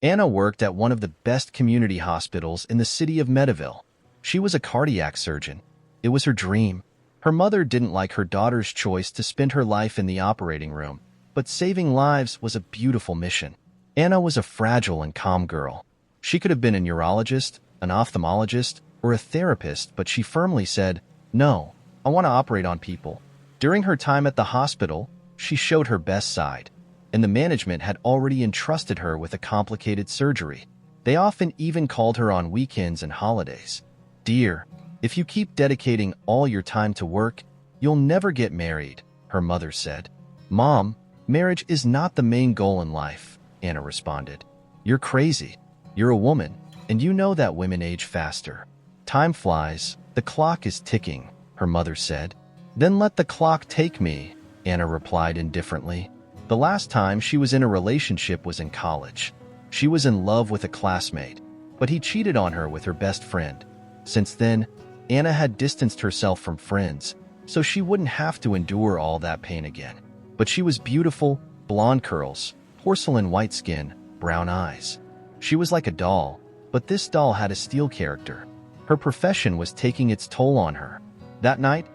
Anna worked at one of the best community hospitals in the city of Meadowville. She was a cardiac surgeon. It was her dream. Her mother didn't like her daughter's choice to spend her life in the operating room, but saving lives was a beautiful mission. Anna was a fragile and calm girl. She could have been a neurologist, an ophthalmologist, or a therapist, but she firmly said, "No, I want to operate on people." During her time at the hospital, she showed her best side, and the management had already entrusted her with a complicated surgery. They often even called her on weekends and holidays. "Dear, if you keep dedicating all your time to work, you'll never get married," her mother said. "Mom, marriage is not the main goal in life," Anna responded. "You're crazy. You're a woman, and you know that women age faster. Time flies. The clock is ticking," her mother said. "Then let the clock take me," Anna replied indifferently. The last time she was in a relationship was in college. She was in love with a classmate, but he cheated on her with her best friend. Since then, Anna had distanced herself from friends, so she wouldn't have to endure all that pain again. But she was beautiful, blonde curls, porcelain white skin, brown eyes. She was like a doll, but this doll had a steel character. Her profession was taking its toll on her. That night,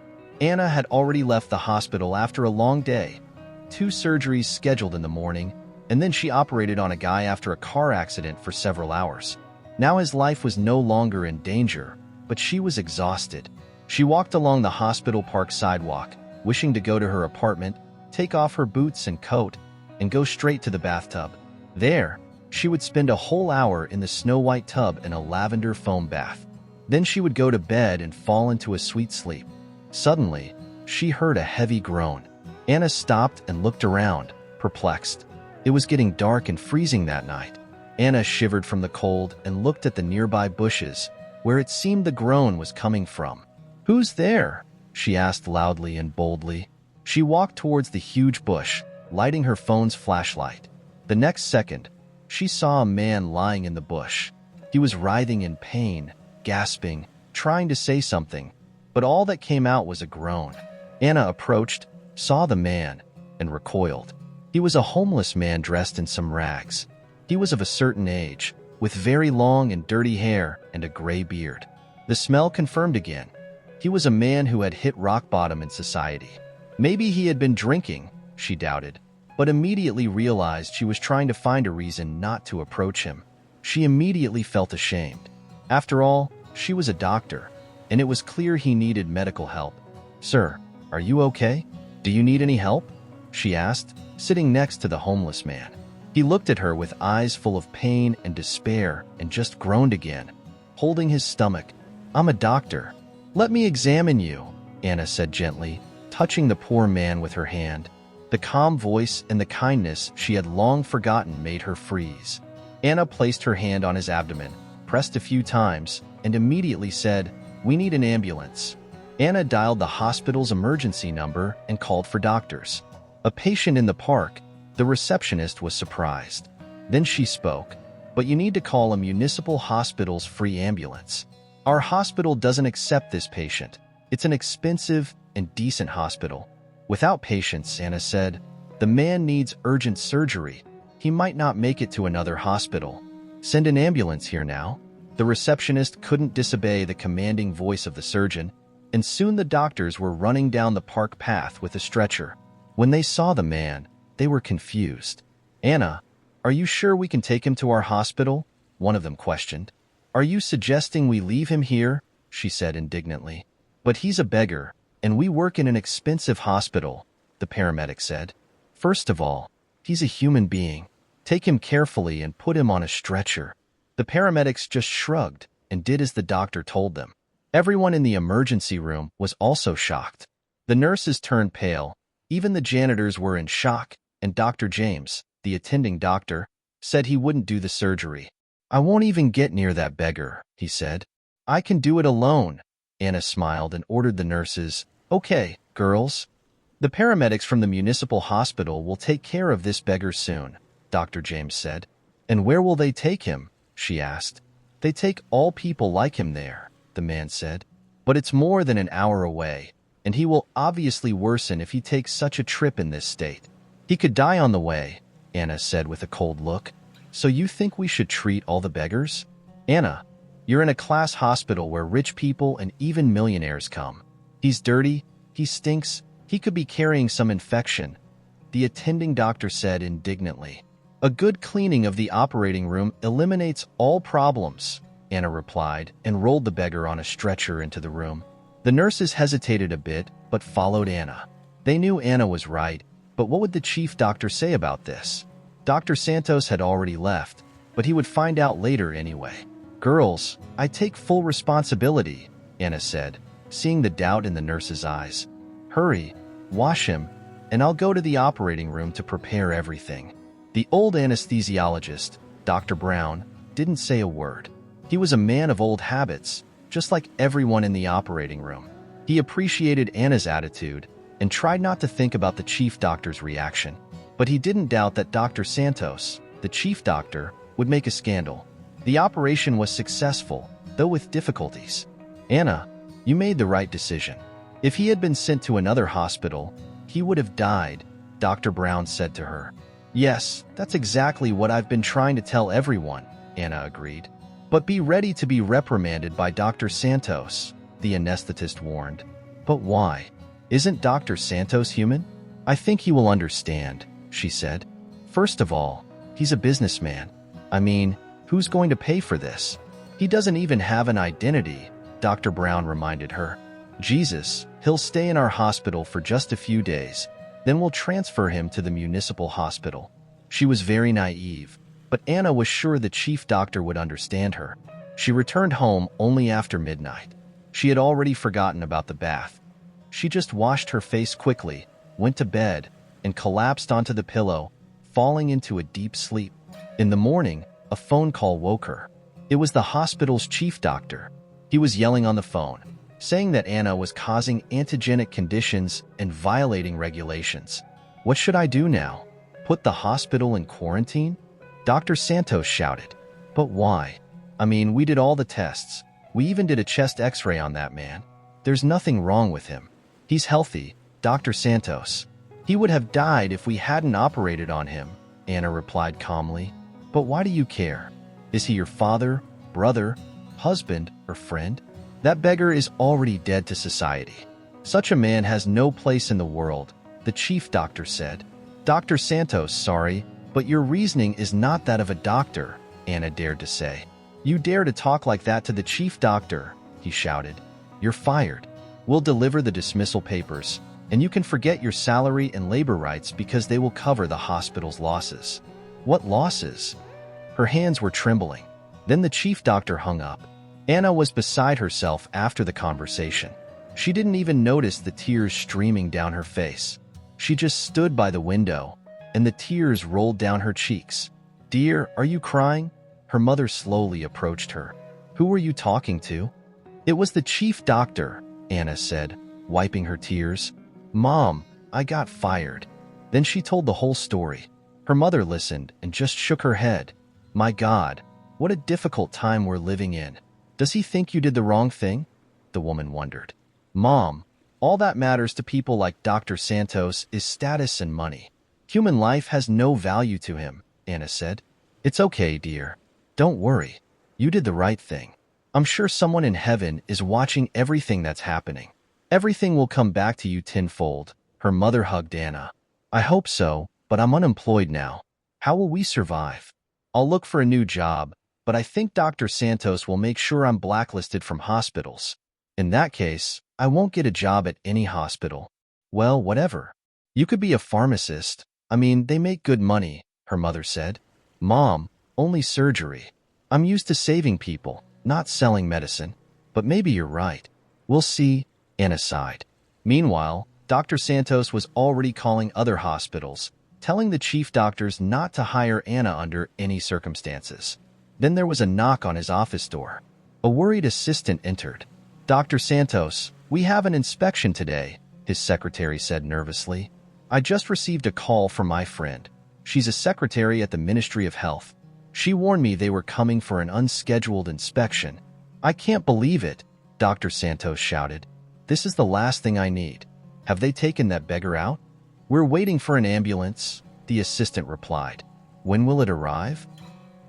Anna had already left the hospital after a long day. 2 surgeries scheduled in the morning, and then she operated on a guy after a car accident for several hours. Now his life was no longer in danger, but she was exhausted. She walked along the hospital park sidewalk, wishing to go to her apartment, take off her boots and coat, and go straight to the bathtub. There, she would spend a whole hour in the snow-white tub in a lavender foam bath. Then she would go to bed and fall into a sweet sleep. Suddenly, she heard a heavy groan. Anna stopped and looked around, perplexed. It was getting dark and freezing that night. Anna shivered from the cold and looked at the nearby bushes, where it seemed the groan was coming from. "Who's there?" she asked loudly and boldly. She walked towards the huge bush, lighting her phone's flashlight. The next second, she saw a man lying in the bush. He was writhing in pain, gasping, trying to say something, but all that came out was a groan. Anna approached, saw the man, and recoiled. He was a homeless man dressed in some rags. He was of a certain age, with very long and dirty hair and a gray beard. The smell confirmed again. He was a man who had hit rock bottom in society. Maybe he had been drinking, she doubted, but immediately realized she was trying to find a reason not to approach him. She immediately felt ashamed. After all, she was a doctor, and it was clear he needed medical help. "Sir, are you okay? Do you need any help?" she asked, sitting next to the homeless man. He looked at her with eyes full of pain and despair and just groaned again, holding his stomach. "I'm a doctor. Let me examine you," Anna said gently, touching the poor man with her hand. The calm voice and the kindness she had long forgotten made her freeze. Anna placed her hand on his abdomen, pressed a few times, and immediately said, "We need an ambulance." Anna dialed the hospital's emergency number and called for doctors. A patient in the park, the receptionist was surprised. Then she spoke, "But you need to call a municipal hospital's free ambulance. Our hospital doesn't accept this patient. It's an expensive and decent hospital." "Without patients," Anna said, "the man needs urgent surgery. He might not make it to another hospital. Send an ambulance here now." The receptionist couldn't disobey the commanding voice of the surgeon, and soon the doctors were running down the park path with a stretcher. When they saw the man, they were confused. "Anna, are you sure we can take him to our hospital?" one of them questioned. "Are you suggesting we leave him here?" she said indignantly. "But he's a beggar, and we work in an expensive hospital," the paramedic said. "First of all, he's a human being. Take him carefully and put him on a stretcher." The paramedics just shrugged and did as the doctor told them. Everyone in the emergency room was also shocked. The nurses turned pale, even the janitors were in shock, and Dr. James, the attending doctor, said he wouldn't do the surgery. "I won't even get near that beggar," he said. "I can do it alone." Anna smiled and ordered the nurses, "Okay, girls. The paramedics from the municipal hospital will take care of this beggar soon," Dr. James said. "And where will they take him?" she asked. "They take all people like him there," the man said. "But it's more than an hour away, and he will obviously worsen if he takes such a trip in this state. He could die on the way," Anna said with a cold look. So you think we should treat all the beggars? Anna, you're in a class hospital where rich people and even millionaires come. He's dirty, he stinks, he could be carrying some infection, the attending doctor said indignantly. A good cleaning of the operating room eliminates all problems, Anna replied and rolled the beggar on a stretcher into the room. The nurses hesitated a bit, but followed Anna. They knew Anna was right, but what would the chief doctor say about this? Dr. Santos had already left, but he would find out later anyway. Girls, I take full responsibility, Anna said, seeing the doubt in the nurse's eyes. Hurry, wash him, and I'll go to the operating room to prepare everything. The old anesthesiologist, Dr. Brown, didn't say a word. He was a man of old habits, just like everyone in the operating room. He appreciated Anna's attitude and tried not to think about the chief doctor's reaction. But he didn't doubt that Dr. Santos, the chief doctor, would make a scandal. The operation was successful, though with difficulties. Anna, you made the right decision. If he had been sent to another hospital, he would have died, Dr. Brown said to her. Yes, that's exactly what I've been trying to tell everyone, Anna agreed. But be ready to be reprimanded by Dr. Santos, the anesthetist warned. But why? Isn't Dr. Santos human? I think he will understand, she said. First of all, he's a businessman. I mean, who's going to pay for this? He doesn't even have an identity, Dr. Brown reminded her. Jesus, he'll stay in our hospital for just a few days, then we'll transfer him to the municipal hospital. She was very naive, but Anna was sure the chief doctor would understand her. She returned home only after midnight. She had already forgotten about the bath. She just washed her face quickly, went to bed, and collapsed onto the pillow, falling into a deep sleep. In the morning, a phone call woke her. It was the hospital's chief doctor. He was yelling on the phone, saying that Anna was causing antigenic conditions and violating regulations. What should I do now? Put the hospital in quarantine? Dr. Santos shouted. But why? I mean, we did all the tests. We even did a chest x-ray on that man. There's nothing wrong with him. He's healthy, Dr. Santos. He would have died if we hadn't operated on him, Anna replied calmly. But why do you care? Is he your father, brother, husband, or friend? That beggar is already dead to society. Such a man has no place in the world, the chief doctor said. Dr. Santos, sorry, but your reasoning is not that of a doctor, Anna dared to say. You dare to talk like that to the chief doctor, he shouted. You're fired. We'll deliver the dismissal papers, and you can forget your salary and labor rights because they will cover the hospital's losses. What losses? Her hands were trembling. Then the chief doctor hung up. Anna was beside herself after the conversation. She didn't even notice the tears streaming down her face. She just stood by the window, and the tears rolled down her cheeks. Dear, are you crying? Her mother slowly approached her. Who were you talking to? It was the chief doctor, Anna said, wiping her tears. Mom, I got fired. Then she told the whole story. Her mother listened and just shook her head. My God, what a difficult time we're living in. Does he think you did the wrong thing? The woman wondered. Mom, all that matters to people like Dr. Santos is status and money. Human life has no value to him, Anna said. It's okay, dear. Don't worry. You did the right thing. I'm sure someone in heaven is watching everything that's happening. Everything will come back to you tenfold. Her mother hugged Anna. I hope so, but I'm unemployed now. How will we survive? I'll look for a new job, but I think Dr. Santos will make sure I'm blacklisted from hospitals. In that case, I won't get a job at any hospital. Well, whatever. You could be a pharmacist. I mean, they make good money, her mother said. Mom, only surgery. I'm used to saving people, not selling medicine. But maybe you're right. We'll see, Anna sighed. Meanwhile, Dr. Santos was already calling other hospitals, telling the chief doctors not to hire Anna under any circumstances. Then there was a knock on his office door. A worried assistant entered. Dr. Santos, we have an inspection today, his secretary said nervously. I just received a call from my friend. She's a secretary at the Ministry of Health. She warned me they were coming for an unscheduled inspection. I can't believe it, Dr. Santos shouted. This is the last thing I need. Have they taken that beggar out? We're waiting for an ambulance, the assistant replied. When will it arrive?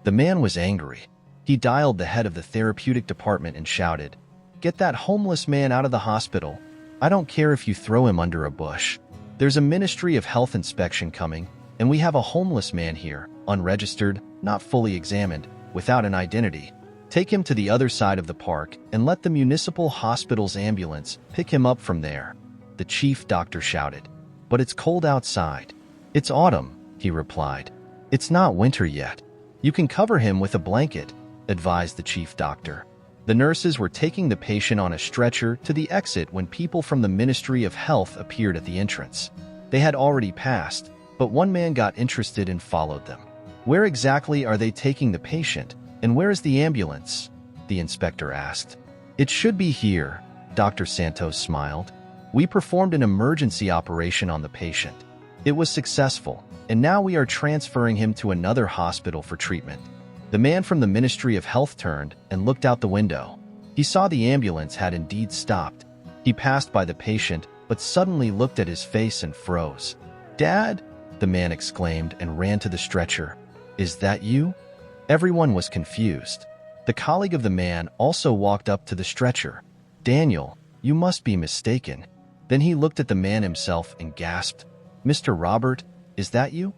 The man was angry. He dialed the head of the therapeutic department and shouted, "Get that homeless man out of the hospital. I don't care if you throw him under a bush. There's a Ministry of Health inspection coming, and we have a homeless man here, unregistered, not fully examined, without an identity. Take him to the other side of the park and let the municipal hospital's ambulance pick him up from there," the chief doctor shouted. "But it's cold outside." "It's autumn," he replied. "It's not winter yet. You can cover him with a blanket," advised the chief doctor. The nurses were taking the patient on a stretcher to the exit when people from the Ministry of Health appeared at the entrance. They had already passed, but one man got interested and followed them. "Where exactly are they taking the patient, and where is the ambulance?" the inspector asked. "It should be here," Dr. Santos smiled. "We performed an emergency operation on the patient. It was successful, and now we are transferring him to another hospital for treatment." The man from the Ministry of Health turned and looked out the window. He saw the ambulance had indeed stopped. He passed by the patient, but suddenly looked at his face and froze. "Dad!" the man exclaimed and ran to the stretcher. "Is that you?" Everyone was confused. The colleague of the man also walked up to the stretcher. "Daniel, you must be mistaken." Then he looked at the man himself and gasped, "Mr. Robert, is that you?"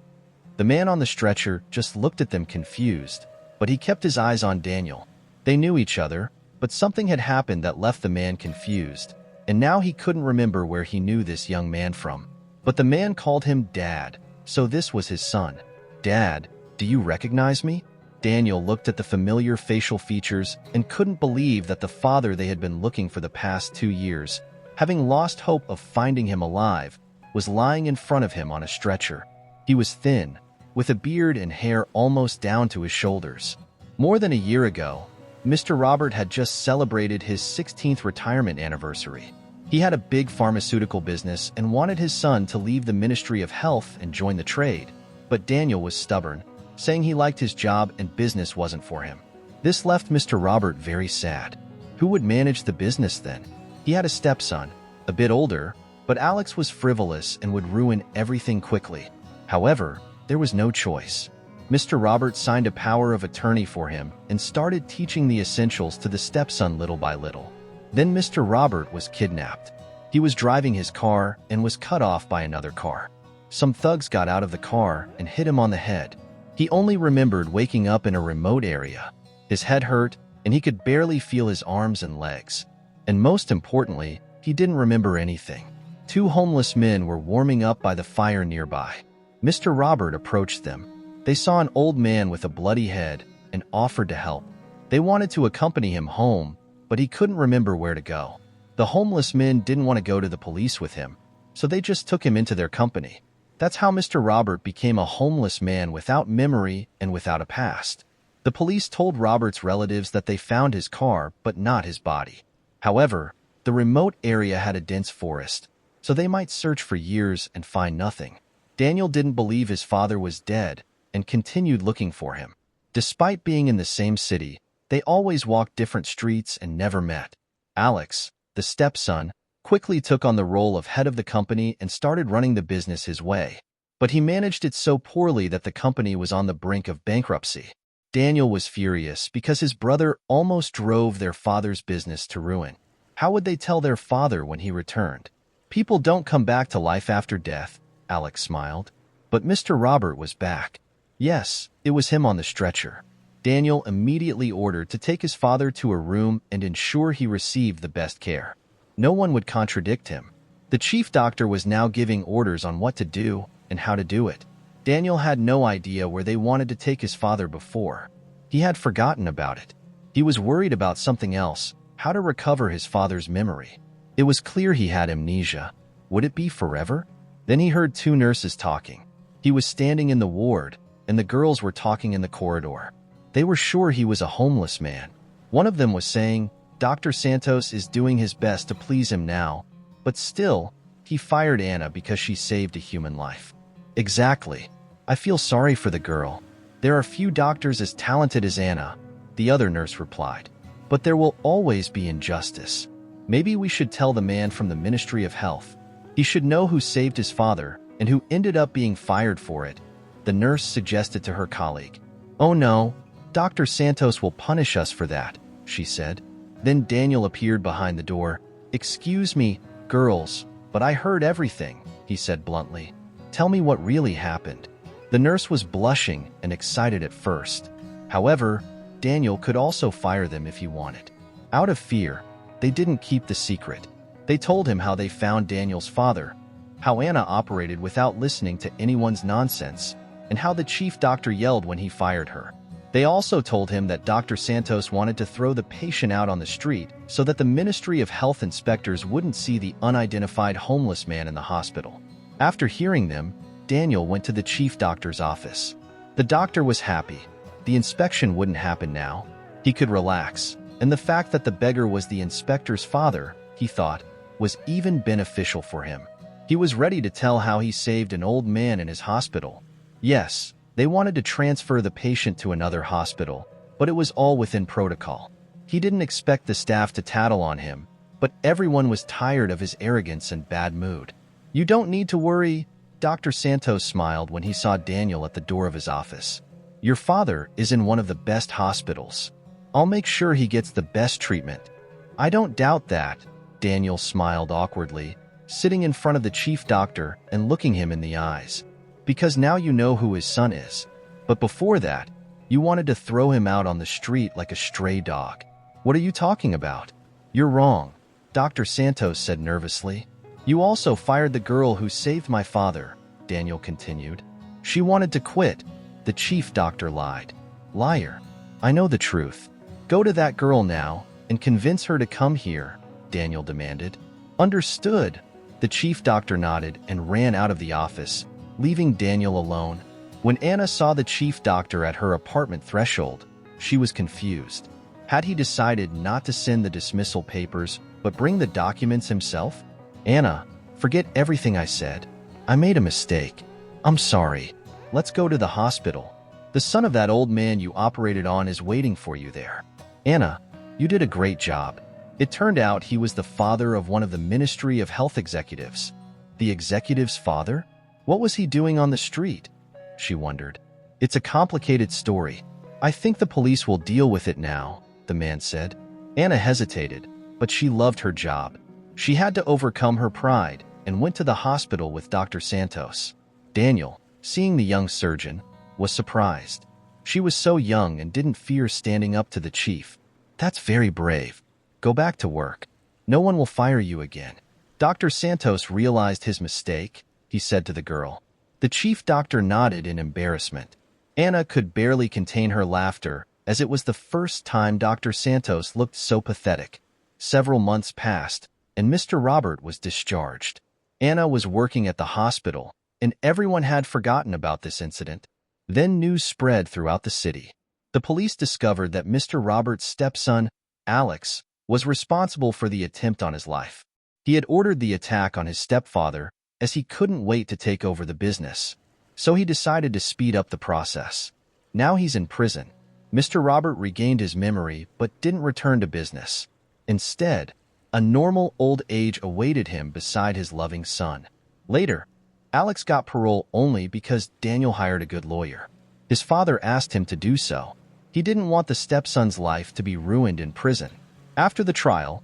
The man on the stretcher just looked at them confused, but he kept his eyes on Daniel. They knew each other, but something had happened that left the man confused, and now he couldn't remember where he knew this young man from. But the man called him Dad, so this was his son. "Dad, do you recognize me?" Daniel looked at the familiar facial features and couldn't believe that the father they had been looking for the past 2 years, having lost hope of finding him alive, was lying in front of him on a stretcher. He was thin, with a beard and hair almost down to his shoulders. More than a year ago, Mr. Robert had just celebrated his 16th retirement anniversary. He had a big pharmaceutical business and wanted his son to leave the Ministry of Health and join the trade. But Daniel was stubborn, saying he liked his job and business wasn't for him. This left Mr. Robert very sad. Who would manage the business then? He had a stepson, a bit older, but Alex was frivolous and would ruin everything quickly. However, there was no choice. Mr. Robert signed a power of attorney for him and started teaching the essentials to the stepson little by little. Then Mr. Robert was kidnapped. He was driving his car and was cut off by another car. Some thugs got out of the car and hit him on the head. He only remembered waking up in a remote area. His head hurt, and he could barely feel his arms and legs. And most importantly, he didn't remember anything. 2 homeless men were warming up by the fire nearby. Mr. Robert approached them. They saw an old man with a bloody head and offered to help. They wanted to accompany him home, but he couldn't remember where to go. The homeless men didn't want to go to the police with him, so they just took him into their company. That's how Mr. Robert became a homeless man without memory and without a past. The police told Robert's relatives that they found his car, but not his body. However, the remote area had a dense forest, so they might search for years and find nothing. Daniel didn't believe his father was dead and continued looking for him. Despite being in the same city, they always walked different streets and never met. Alex, the stepson, quickly took on the role of head of the company and started running the business his way. But he managed it so poorly that the company was on the brink of bankruptcy. Daniel was furious because his brother almost drove their father's business to ruin. How would they tell their father when he returned? "People don't come back to life after death," Alex smiled. But Mr. Robert was back. Yes, it was him on the stretcher. Daniel immediately ordered to take his father to a room and ensure he received the best care. No one would contradict him. The chief doctor was now giving orders on what to do and how to do it. Daniel had no idea where they wanted to take his father before. He had forgotten about it. He was worried about something else, how to recover his father's memory. It was clear he had amnesia. Would it be forever? Then he heard 2 nurses talking. He was standing in the ward, and the girls were talking in the corridor. They were sure he was a homeless man. One of them was saying, "Dr. Santos is doing his best to please him now, but still, he fired Anna because she saved a human life." "Exactly. I feel sorry for the girl. There are few doctors as talented as Anna," the other nurse replied. "But there will always be injustice. Maybe we should tell the man from the Ministry of Health. He should know who saved his father and who ended up being fired for it," the nurse suggested to her colleague. "Oh no, Dr. Santos will punish us for that, she said. Then Daniel appeared behind the door. Excuse me, girls, but I heard everything, he said bluntly. Tell me what really happened. The nurse was blushing and excited at first. However, Daniel could also fire them if he wanted. Out of fear, they didn't keep the secret. They told him how they found Daniel's father, how Anna operated without listening to anyone's nonsense, and how the chief doctor yelled when he fired her. They also told him that Dr. Santos wanted to throw the patient out on the street so that the Ministry of Health inspectors wouldn't see the unidentified homeless man in the hospital. After hearing them, Daniel went to the chief doctor's office. The doctor was happy. The inspection wouldn't happen now. He could relax, and the fact that the beggar was the inspector's father, he thought, was even beneficial for him. He was ready to tell how he saved an old man in his hospital. Yes, they wanted to transfer the patient to another hospital, but it was all within protocol. He didn't expect the staff to tattle on him, but everyone was tired of his arrogance and bad mood. You don't need to worry, Dr. Santos smiled when he saw Daniel at the door of his office. Your father is in one of the best hospitals. I'll make sure he gets the best treatment. I don't doubt that, Daniel smiled awkwardly, sitting in front of the chief doctor and looking him in the eyes. Because now you know who his son is. But before that, you wanted to throw him out on the street like a stray dog. What are you talking about? You're wrong, Dr. Santos said nervously. You also fired the girl who saved my father, Daniel continued. She wanted to quit. The chief doctor lied. Liar. I know the truth. Go to that girl now and convince her to come here, Daniel demanded. Understood. The chief doctor nodded and ran out of the office, leaving Daniel alone. When Anna saw the chief doctor at her apartment threshold, she was confused. Had he decided not to send the dismissal papers, but bring the documents himself? Anna, forget everything I said. I made a mistake. I'm sorry. Let's go to the hospital. The son of that old man you operated on is waiting for you there. Anna, you did a great job. It turned out he was the father of one of the Ministry of Health executives. The executive's father? What was he doing on the street? She wondered. It's a complicated story. I think the police will deal with it now, the man said. Anna hesitated, but she loved her job. She had to overcome her pride and went to the hospital with Dr. Santos. Daniel, seeing the young surgeon, was surprised. She was so young and didn't fear standing up to the chief. That's very brave. Go back to work. No one will fire you again. Dr. Santos realized his mistake, he said to the girl. The chief doctor nodded in embarrassment. Anna could barely contain her laughter, as it was the first time Dr. Santos looked so pathetic. Several months passed, and Mr. Robert was discharged. Anna was working at the hospital, and everyone had forgotten about this incident. Then news spread throughout the city. The police discovered that Mr. Robert's stepson, Alex, was responsible for the attempt on his life. He had ordered the attack on his stepfather, as he couldn't wait to take over the business. So he decided to speed up the process. Now he's in prison. Mr. Robert regained his memory but didn't return to business. Instead, a normal old age awaited him beside his loving son. Later, Alex got parole only because Daniel hired a good lawyer. His father asked him to do so. He didn't want the stepson's life to be ruined in prison. After the trial,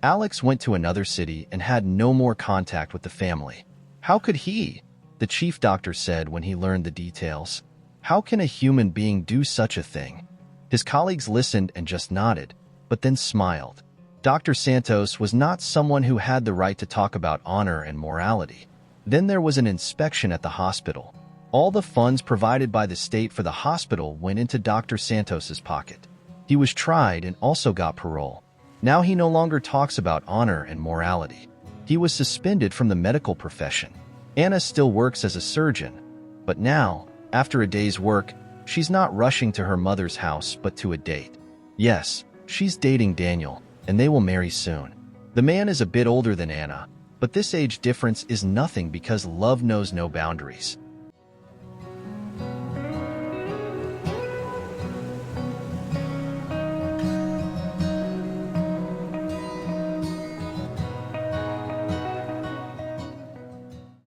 Alex went to another city and had no more contact with the family. How could he? The chief doctor said when he learned the details. How can a human being do such a thing? His colleagues listened and just nodded, but then smiled. Dr. Santos was not someone who had the right to talk about honor and morality. Then there was an inspection at the hospital. All the funds provided by the state for the hospital went into Dr. Santos's pocket. He was tried and also got parole. Now he no longer talks about honor and morality. He was suspended from the medical profession. Anna still works as a surgeon, but now, after a day's work, she's not rushing to her mother's house but to a date. Yes, she's dating Daniel, and they will marry soon. The man is a bit older than Anna, but this age difference is nothing because love knows no boundaries.